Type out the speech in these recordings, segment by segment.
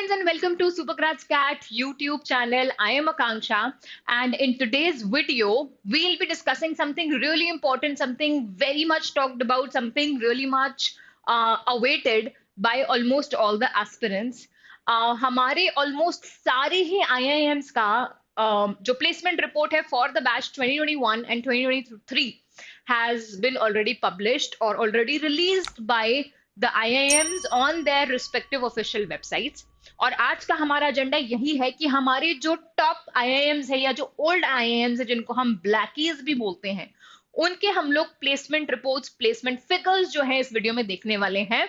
friends, and welcome to Supergrats Cat YouTube channel. I am Akanksha, and in today's video, we'll be discussing something really important, something very much talked about, something really much awaited by almost all the aspirants. हमारे almost सारे ही IIMs का जो placement report है for the batch 2021 and 2023 has been already published or already released by the IIMs on their respective official websites. और आज का हमारा agenda यही है कि हमारे जो टॉप IIMs है या जो ओल्ड IIMs है जिनको हम ब्लैकीज भी बोलते हैं उनके हम लोग प्लेसमेंट रिपोर्ट्स प्लेसमेंट फिगर्स जो है इस वीडियो में देखने वाले हैं।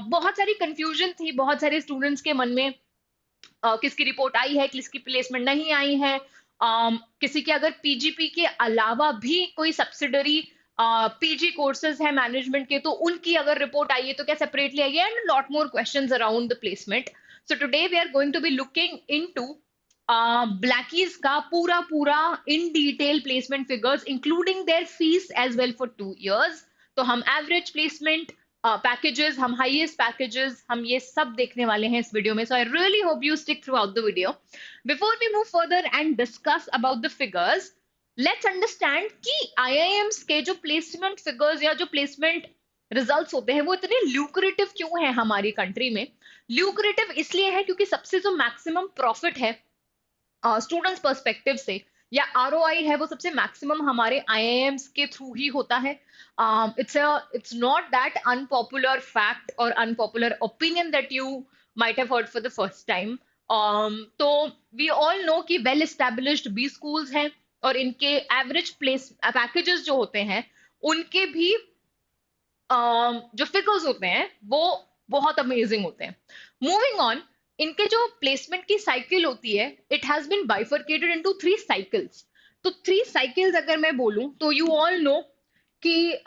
बहुत सारी कंफ्यूजन थी बहुत सारे स्टूडेंट्स के मन में, किसकी रिपोर्ट आई है किसकी प्लेसमेंट नहीं आई है, किसी के अगर पीजीपी के अलावा भी कोई सब्सिडरी पीजी कोर्सेज है मैनेजमेंट के तो उनकी अगर रिपोर्ट आई है तो क्या सेपरेटली आई है, and lot more questions around the placement. So today we are going to be looking into blackies का पूरा in detail placement figures including their fees as well for 2 years. तो हम average placement packages, हम highest packages, हम ये सब देखने वाले हैं इस वीडियो में. So I really hope you stick throughout the video. Before we move further and discuss about the figures, let's understand कि IIMs के जो प्लेसमेंट फिगर्स या जो प्लेसमेंट रिजल्ट्स होते हैं वो इतने ल्यूक्रेटिव क्यों है हमारी कंट्री में. ल्यूक्रेटिव इसलिए है क्योंकि सबसे जो मैक्सिमम प्रॉफिट है स्टूडेंट्स पर्सपेक्टिव से या ROI है वो सबसे मैक्सिमम हमारे IIMs के थ्रू ही होता है. It's not that unpopular fact or unpopular opinion that you might have heard for the first time. तो we all know कि well established B schools हैं और इनके एवरेज प्लेस पैकेजेस जो होते हैं उनके भी जो फिगर्स होते हैं वो बहुत अमेजिंग होते हैं. मूविंग ऑन, इनके जो प्लेसमेंट की साइकिल होती है it has been bifurcated into 3 cycles. तो 3 साइकिल्स अगर मैं बोलूं तो यू ऑल नो कि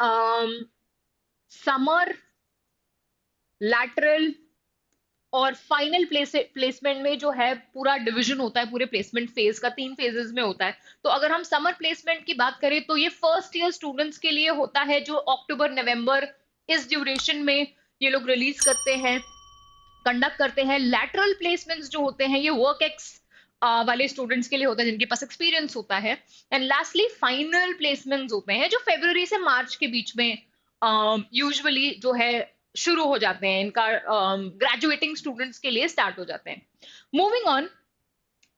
समर, लैटरल और फाइनल प्लेसमेंट में जो है पूरा डिवीजन होता है पूरे प्लेसमेंट फेज का 3 फेजेस में होता है. तो अगर हम समर प्लेसमेंट की बात करें तो ये फर्स्ट ईयर स्टूडेंट्स के लिए होता है जो अक्टूबर नवंबर इस ड्यूरेशन में ये लोग रिलीज करते हैं, कंडक्ट करते हैं. लैटरल प्लेसमेंट्स जो होते हैं ये वर्क एक्स वाले स्टूडेंट्स के लिए होता है जिनके पास एक्सपीरियंस होता है. एंड लास्टली फाइनल प्लेसमेंट्स होते हैं जो फरवरी से मार्च के बीच में यूजुअली जो है शुरू हो जाते हैं, इनका ग्रेजुएटिंग स्टूडेंट्स के लिए स्टार्ट हो जाते हैं. मूविंग ऑन,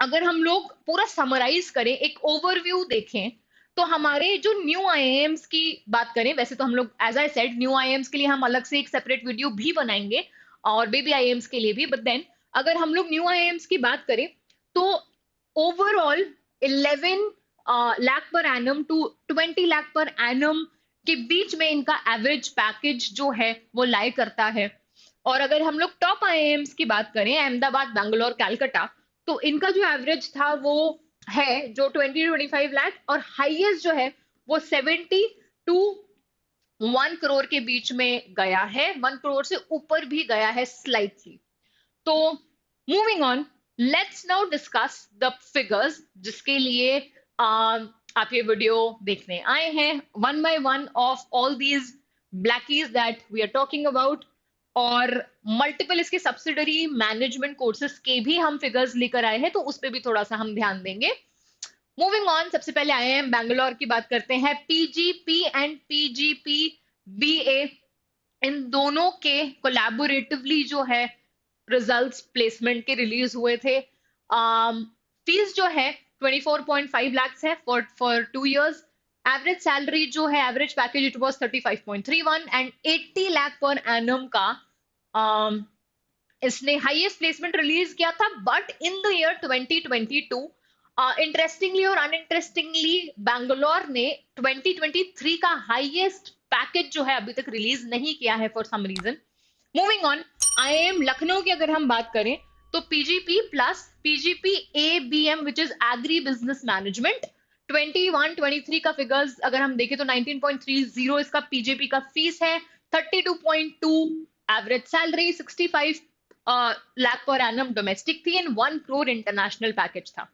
अगर हम लोग पूरा समराइज करें, एक ओवरव्यू देखें तो हमारे जो न्यू IIMs की बात करें, वैसे तो हम लोग as I said new IIMs के लिए हम अलग से एक सेपरेट वीडियो भी बनाएंगे और बेबी IIMs के लिए भी, बट देन अगर हम लोग न्यू IIMs की बात करें तो overall 11 lakh per annum to 20 lakh per annum के बीच में इनका एवरेज पैकेज जो है वो लाई करता है. और अगर हम लोग टॉप IIMs की बात करें, अहमदाबाद, बैंगलोर, कलकत्ता, तो इनका जो एवरेज था वो है जो 20-25 लाख और हाईएस्ट जो है वो 70 टू 1 करोड़ के बीच में गया है, 1 करोड़ से ऊपर भी गया है स्लाइटली. तो moving on, let's now discuss the figures जिसके लिए आप ये वीडियो देखने आए हैं. One by one of all these blackies that we are talking about और मल्टीपल इसके सब्सिडरी मैनेजमेंट कोर्सेज के भी हम फिगर्स लेकर आए हैं तो उस पर भी थोड़ा सा हम ध्यान देंगे. मूविंग ऑन, सबसे पहले IIM बैंगलोर की बात करते हैं. PGP एंड PGP BA इन दोनों के कोलैबोरेटिवली जो है रिजल्ट्स प्लेसमेंट के रिलीज हुए थे. फीस जो है 24.5 lakhs है फॉर 2 years. एवरेज सैलरी जो है average package it was 35.31 and 80 lakh per annum का इसने हाईएस्ट प्लेसमेंट रिलीज किया था. But in the year 2022 interestingly और अनइंटरेस्टिंगली बैंगलोर ने 2023 का हाईएस्ट पैकेज जो है अभी तक रिलीज नहीं किया है for some reason. Moving on, IIM Lucknow की अगर हम बात करें तो PGP plus PGP ABM which is agri business management 21-23 का फिगर्स अगर हम देखें तो 19.30 इसका PGP का फीस है, 32.2 average salary, 65 lakh per annum domestic थी एंड 1 करोड़ इंटरनेशनल पैकेज था.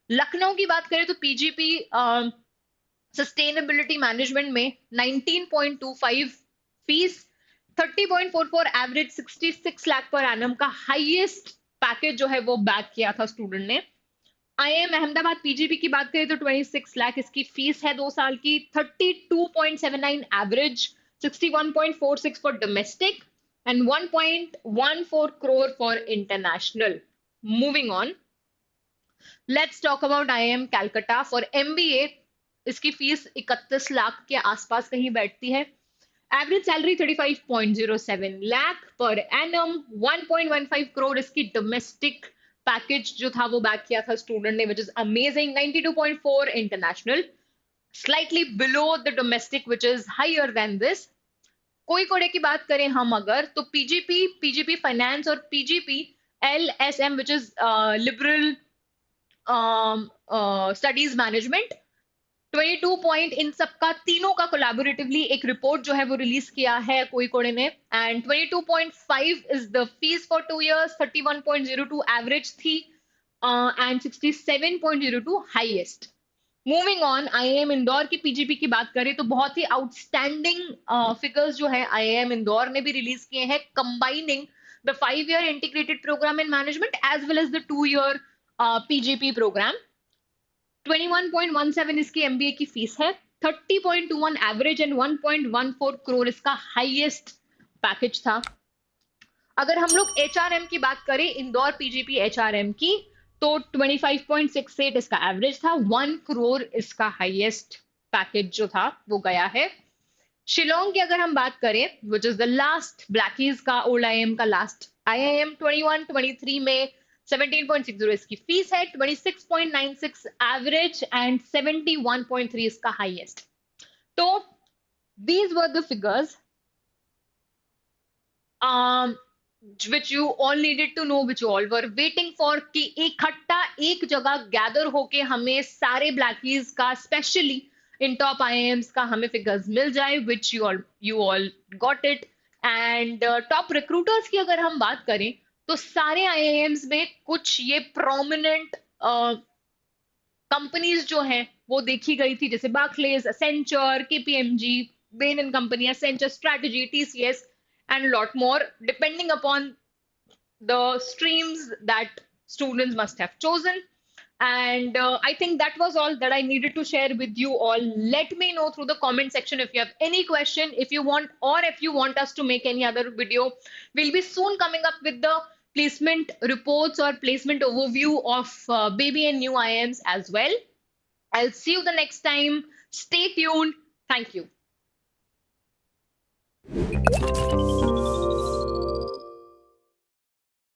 लखनऊ की बात करें तो PGP सस्टेनेबिलिटी मैनेजमेंट में 19.25 fees, 30.44 average, 66 lakh per annum का हाईएस्ट पैकेज जो है वो बैक किया था स्टूडेंट ने। आईआईएम अहमदाबाद पीजीपी की बात करें तो 26 लाख इसकी फीस है 2 साल की, 32.79 average, 61.46 for domestic and 1.14 crore for international. Moving on, let's talk about IIM Calcutta for MBA. इसकी फीस 31 लाख के आसपास कहीं बैठती है। Average salary 35.07 lakh per annum, 1.15 crore इसकी डोमेस्टिक पैकेज जो था वो बैक किया था स्टूडेंट ने, which is amazing. 92.4 international, slightly below the domestic which is higher than this. कोई कोड़े की बात करें हम अगर, तो पीजीपी, पीजीपी फाइनेंस और PGP LSM which is liberal studies management, 22 point इन सबका तीनों का कोलैबोरेटिवली एक रिपोर्ट जो है वो रिलीज किया है कोई कोड़े ने। And 22.5 is the fees for 2 years, 31.02 average थी and 67.02 highest. Moving on, IIM Indore की पीजीपी की बात करें तो बहुत ही आउटस्टैंडिंग फिगर्स जो है आईआईएम इंदौर ने भी रिलीज किए हैं, combining the 5 year integrated programme in management as well as the 2 year PGP programme. 21.17 इसकी एमबीए की फीस है, 30.21 एवरेज एंड 1.14 करोड़ इसका हाईएस्ट पैकेज था। अगर हम लोग एचआरएम की बात करें, इंदौर पीजीपी एचआरएम की, तो 25.68 इसका एवरेज था, 1 करोड़ इसका हाईएस्ट पैकेज जो था वो गया है। शिलोंग की अगर हम बात करें, विच इज द लास्ट ब्लैकीज का ओल्ड आईआईएम का लास्ट आईआईएम, 21-23 में 17.60 इसकी फीस है, 26.96 एवरेज एंड 71.3 इसका हाईएस्ट। तो these were the figures which you all needed to know, which you all were waiting for, कि इकट्ठा एक जगह गैदर होके हमें सारे ब्लैकीज का, स्पेशली इन टॉप आईआईएम्स का हमें फिगर्स मिल जाए, which you all got it। And top recruiters की अगर हम बात करें तो सारे आईआईएम्स में कुछ ये प्रोमिनेंट कंपनीज जो हैं वो देखी गई थी, जैसे Barclays, Accenture, KPMG, Ben and company, Accenture, strategy, TCS and lot more depending upon the streams that students must have chosen। And I think that was all that I needed to share with you all. Let me know through the comment section if you have any question, if you want, or if you want us to make any other video. We'll be soon coming up with the placement reports or placement overview of baby and new IIMs as well. I'll see you the next time. Stay tuned. Thank you.